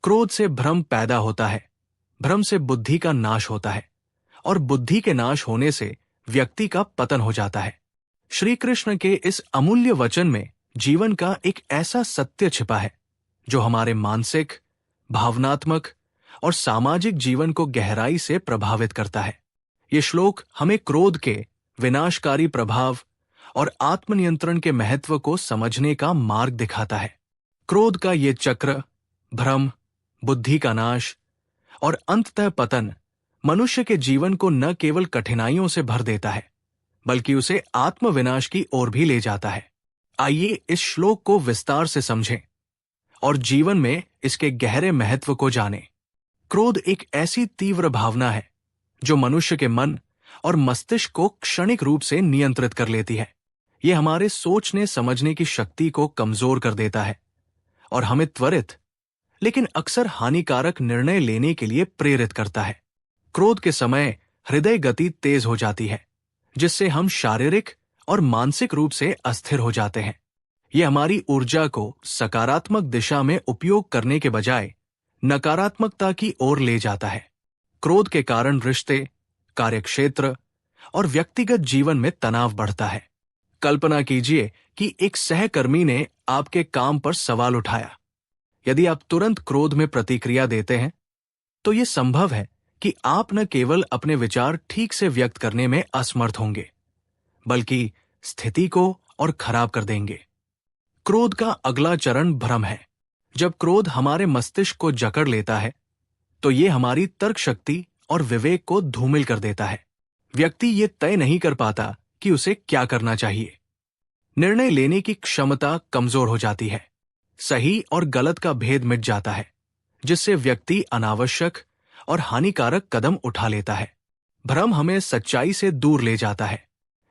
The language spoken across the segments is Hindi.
क्रोध से भ्रम पैदा होता है, भ्रम से बुद्धि का नाश होता है और बुद्धि के नाश होने से व्यक्ति का पतन हो जाता है। श्री कृष्ण के इस अमूल्य वचन में जीवन का एक ऐसा सत्य छिपा है जो हमारे मानसिक, भावनात्मक और सामाजिक जीवन को गहराई से प्रभावित करता है। ये श्लोक हमें क्रोध के विनाशकारी प्रभाव और आत्मनियंत्रण के महत्व को समझने का मार्ग दिखाता है। क्रोध का ये चक्र, भ्रम, बुद्धि का नाश और अंततः पतन मनुष्य के जीवन को न केवल कठिनाइयों से भर देता है बल्कि उसे आत्मविनाश की ओर भी ले जाता है। आइए इस श्लोक को विस्तार से समझें और जीवन में इसके गहरे महत्व को जानें। क्रोध एक ऐसी तीव्र भावना है जो मनुष्य के मन और मस्तिष्क को क्षणिक रूप से नियंत्रित कर लेती है। यह हमारे सोचने समझने की शक्ति को कमजोर कर देता है और हमें त्वरित लेकिन अक्सर हानिकारक निर्णय लेने के लिए प्रेरित करता है। क्रोध के समय हृदय गति तेज हो जाती है, जिससे हम शारीरिक और मानसिक रूप से अस्थिर हो जाते हैं। यह हमारी ऊर्जा को सकारात्मक दिशा में उपयोग करने के बजाय नकारात्मकता की ओर ले जाता है। क्रोध के कारण रिश्ते, कार्यक्षेत्र और व्यक्तिगत जीवन में तनाव बढ़ता है। कल्पना कीजिए कि एक सहकर्मी ने आपके काम पर सवाल उठाया। यदि आप तुरंत क्रोध में प्रतिक्रिया देते हैं, तो यह संभव है कि आप न केवल अपने विचार ठीक से व्यक्त करने में असमर्थ होंगे, बल्कि स्थिति को और खराब कर देंगे। क्रोध का अगला चरण भ्रम है। जब क्रोध हमारे मस्तिष्क को जकड़ लेता है, तो यह हमारी तर्क शक्ति और विवेक को धूमिल कर देता है। व्यक्ति ये तय नहीं कर पाता कि उसे क्या करना चाहिए। निर्णय लेने की क्षमता कमजोर हो जाती है। सही और गलत का भेद मिट जाता है, जिससे व्यक्ति अनावश्यक और हानिकारक कदम उठा लेता है। भ्रम हमें सच्चाई से दूर ले जाता है।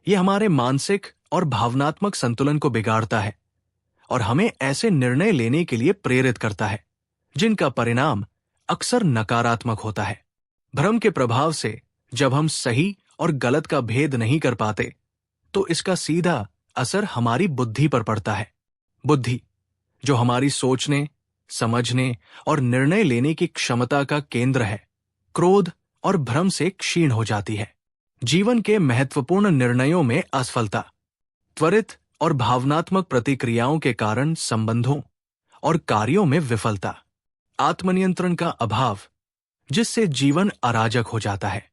यह हमारे मानसिक और भावनात्मक संतुलन को बिगाड़ता है और हमें ऐसे निर्णय लेने के लिए प्रेरित करता है जिनका परिणाम अक्सर नकारात्मक होता है। भ्रम के प्रभाव से जब हम सही और गलत का भेद नहीं कर पाते, तो इसका सीधा असर हमारी बुद्धि पर पड़ता है। बुद्धि, जो हमारी सोचने, समझने और निर्णय लेने की क्षमता का केंद्र है, क्रोध और भ्रम से क्षीण हो जाती है। जीवन के महत्वपूर्ण निर्णयों में असफलता, त्वरित और भावनात्मक प्रतिक्रियाओं के कारण संबंधों और कार्यों में विफलता, आत्मनियंत्रण का अभाव, जिससे जीवन अराजक हो जाता है।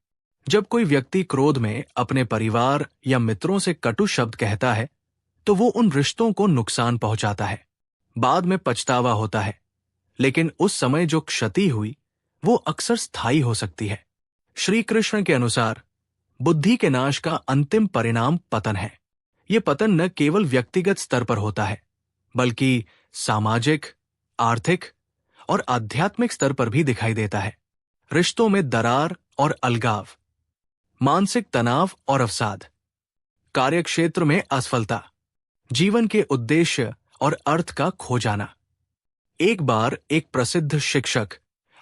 जब कोई व्यक्ति क्रोध में अपने परिवार या मित्रों से कटु शब्द कहता है, तो वो उन रिश्तों को नुकसान पहुंचाता है। बाद में पछतावा होता है, लेकिन उस समय जो क्षति हुई वो अक्सर स्थायी हो सकती है। श्री कृष्ण के अनुसार बुद्धि के नाश का अंतिम परिणाम पतन है। ये पतन न केवल व्यक्तिगत स्तर पर होता है, बल्कि सामाजिक, आर्थिक और आध्यात्मिक स्तर पर भी दिखाई देता है। रिश्तों में दरार और अलगाव, मानसिक तनाव और अवसाद, कार्यक्षेत्र में असफलता, जीवन के उद्देश्य और अर्थ का खो जाना। एक बार एक प्रसिद्ध शिक्षक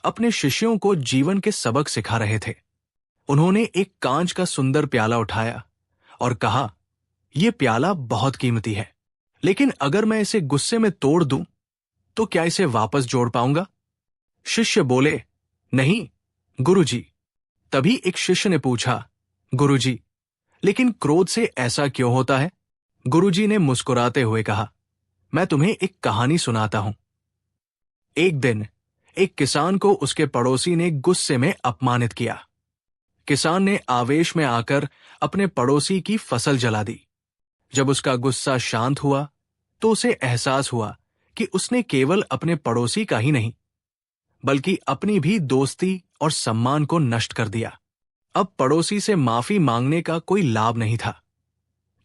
अपने शिष्यों को जीवन के सबक सिखा रहे थे। उन्होंने एक कांच का सुंदर प्याला उठाया और कहा, यह प्याला बहुत कीमती है, लेकिन अगर मैं इसे गुस्से में तोड़ दूं, तो क्या इसे वापस जोड़ पाऊंगा? शिष्य बोले, नहीं गुरुजी। तभी एक शिष्य ने पूछा, गुरुजी, लेकिन क्रोध से ऐसा क्यों होता है? गुरुजी ने मुस्कुराते हुए कहा, मैं तुम्हें एक कहानी सुनाता हूं। एक दिन एक किसान को उसके पड़ोसी ने गुस्से में अपमानित किया। किसान ने आवेश में आकर अपने पड़ोसी की फसल जला दी। जब उसका गुस्सा शांत हुआ, तो उसे एहसास हुआ कि उसने केवल अपने पड़ोसी का ही नहीं, बल्कि अपनी भी दोस्ती और सम्मान को नष्ट कर दिया। अब पड़ोसी से माफी मांगने का कोई लाभ नहीं था,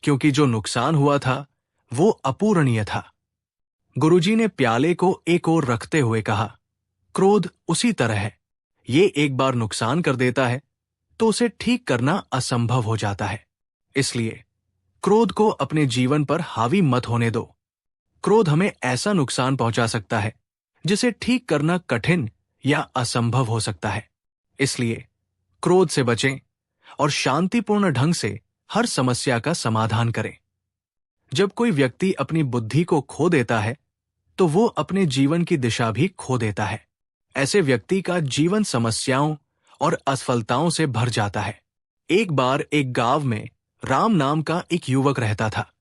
क्योंकि जो नुकसान हुआ था वो अपूरणीय था। गुरुजी ने प्याले को एक ओर रखते हुए कहा, क्रोध उसी तरह है। ये एक बार नुकसान कर देता है तो उसे ठीक करना असंभव हो जाता है। इसलिए क्रोध को अपने जीवन पर हावी मत होने दो। क्रोध हमें ऐसा नुकसान पहुंचा सकता है जिसे ठीक करना कठिन या असंभव हो सकता है। इसलिए क्रोध से बचें और शांतिपूर्ण ढंग से हर समस्या का समाधान करें। जब कोई व्यक्ति अपनी बुद्धि को खो देता है, तो वो अपने जीवन की दिशा भी खो देता है। ऐसे व्यक्ति का जीवन समस्याओं और असफलताओं से भर जाता है। एक बार एक गांव में राम नाम का एक युवक रहता था।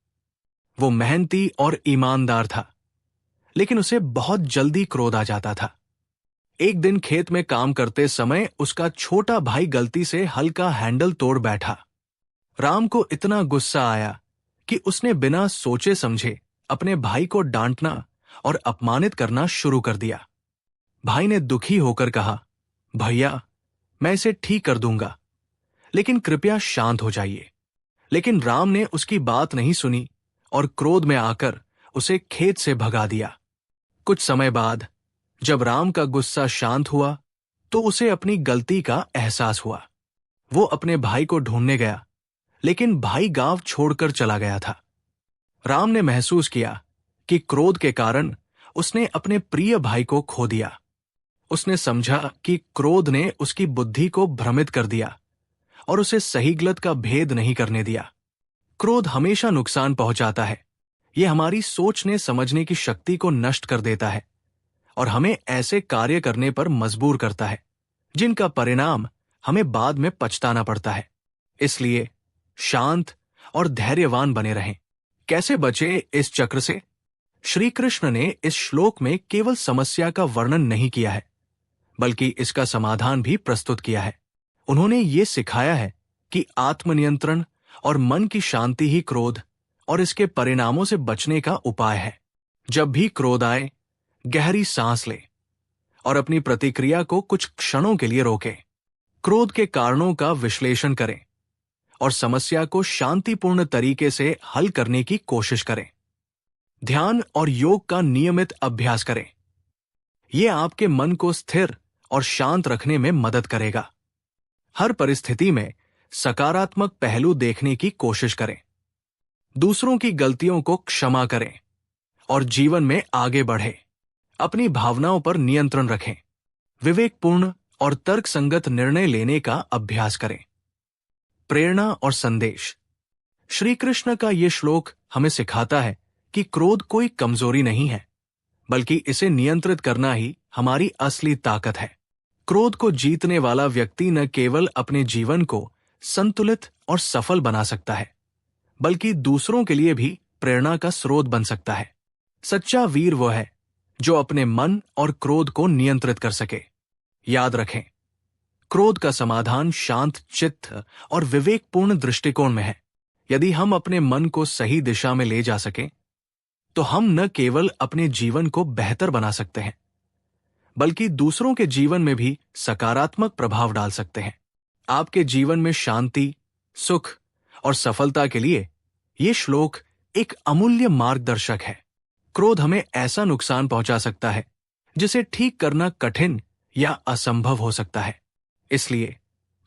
वो मेहनती और ईमानदार था, लेकिन उसे बहुत जल्दी क्रोध आ जाता था। एक दिन खेत में काम करते समय उसका छोटा भाई गलती से हल का हैंडल तोड़ बैठा। राम को इतना गुस्सा आया कि उसने बिना सोचे समझे अपने भाई को डांटना और अपमानित करना शुरू कर दिया। भाई ने दुखी होकर कहा, भैया, मैं इसे ठीक कर दूंगा, लेकिन कृपया शांत हो जाइए। लेकिन राम ने उसकी बात नहीं सुनी और क्रोध में आकर उसे खेत से भगा दिया। कुछ समय बाद जब राम का गुस्सा शांत हुआ तो उसे अपनी गलती का एहसास हुआ। वो अपने भाई को ढूंढने गया, लेकिन भाई गांव छोड़कर चला गया था। राम ने महसूस किया कि क्रोध के कारण उसने अपने प्रिय भाई को खो दिया। उसने समझा कि क्रोध ने उसकी बुद्धि को भ्रमित कर दिया और उसे सही गलत का भेद नहीं करने दिया। क्रोध हमेशा नुकसान पहुंचाता है। यह हमारी सोचने समझने की शक्ति को नष्ट कर देता है और हमें ऐसे कार्य करने पर मजबूर करता है जिनका परिणाम हमें बाद में पछताना पड़ता है। इसलिए शांत और धैर्यवान बने रहें। कैसे बचे इस चक्र से? श्री कृष्ण ने इस श्लोक में केवल समस्या का वर्णन नहीं किया है, बल्कि इसका समाधान भी प्रस्तुत किया है। उन्होंने ये सिखाया है कि आत्मनियंत्रण और मन की शांति ही क्रोध और इसके परिणामों से बचने का उपाय है। जब भी क्रोध आए, गहरी सांस ले और अपनी प्रतिक्रिया को कुछ क्षणों के लिए रोकें। क्रोध के कारणों का विश्लेषण करें और समस्या को शांतिपूर्ण तरीके से हल करने की कोशिश करें। ध्यान और योग का नियमित अभ्यास करें। यह आपके मन को स्थिर और शांत रखने में मदद करेगा। हर परिस्थिति में सकारात्मक पहलू देखने की कोशिश करें। दूसरों की गलतियों को क्षमा करें और जीवन में आगे बढ़ें। अपनी भावनाओं पर नियंत्रण रखें। विवेकपूर्ण और तर्कसंगत निर्णय लेने का अभ्यास करें। प्रेरणा और संदेश। श्री कृष्ण का यह श्लोक हमें सिखाता है कि क्रोध कोई कमजोरी नहीं है, बल्कि इसे नियंत्रित करना ही हमारी असली ताकत है। क्रोध को जीतने वाला व्यक्ति न केवल अपने जीवन को संतुलित और सफल बना सकता है, बल्कि दूसरों के लिए भी प्रेरणा का स्रोत बन सकता है। सच्चा वीर वो है जो अपने मन और क्रोध को नियंत्रित कर सके। याद रखें, क्रोध का समाधान शांत चित्त और विवेकपूर्ण दृष्टिकोण में है। यदि हम अपने मन को सही दिशा में ले जा सकें, तो हम न केवल अपने जीवन को बेहतर बना सकते हैं, बल्कि दूसरों के जीवन में भी सकारात्मक प्रभाव डाल सकते हैं। आपके जीवन में शांति, सुख और सफलता के लिए ये श्लोक एक अमूल्य मार्गदर्शक है। क्रोध हमें ऐसा नुकसान पहुंचा सकता है जिसे ठीक करना कठिन या असंभव हो सकता है। इसलिए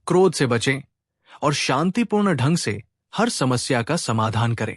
क्रोध से बचें और शांतिपूर्ण ढंग से हर समस्या का समाधान करें।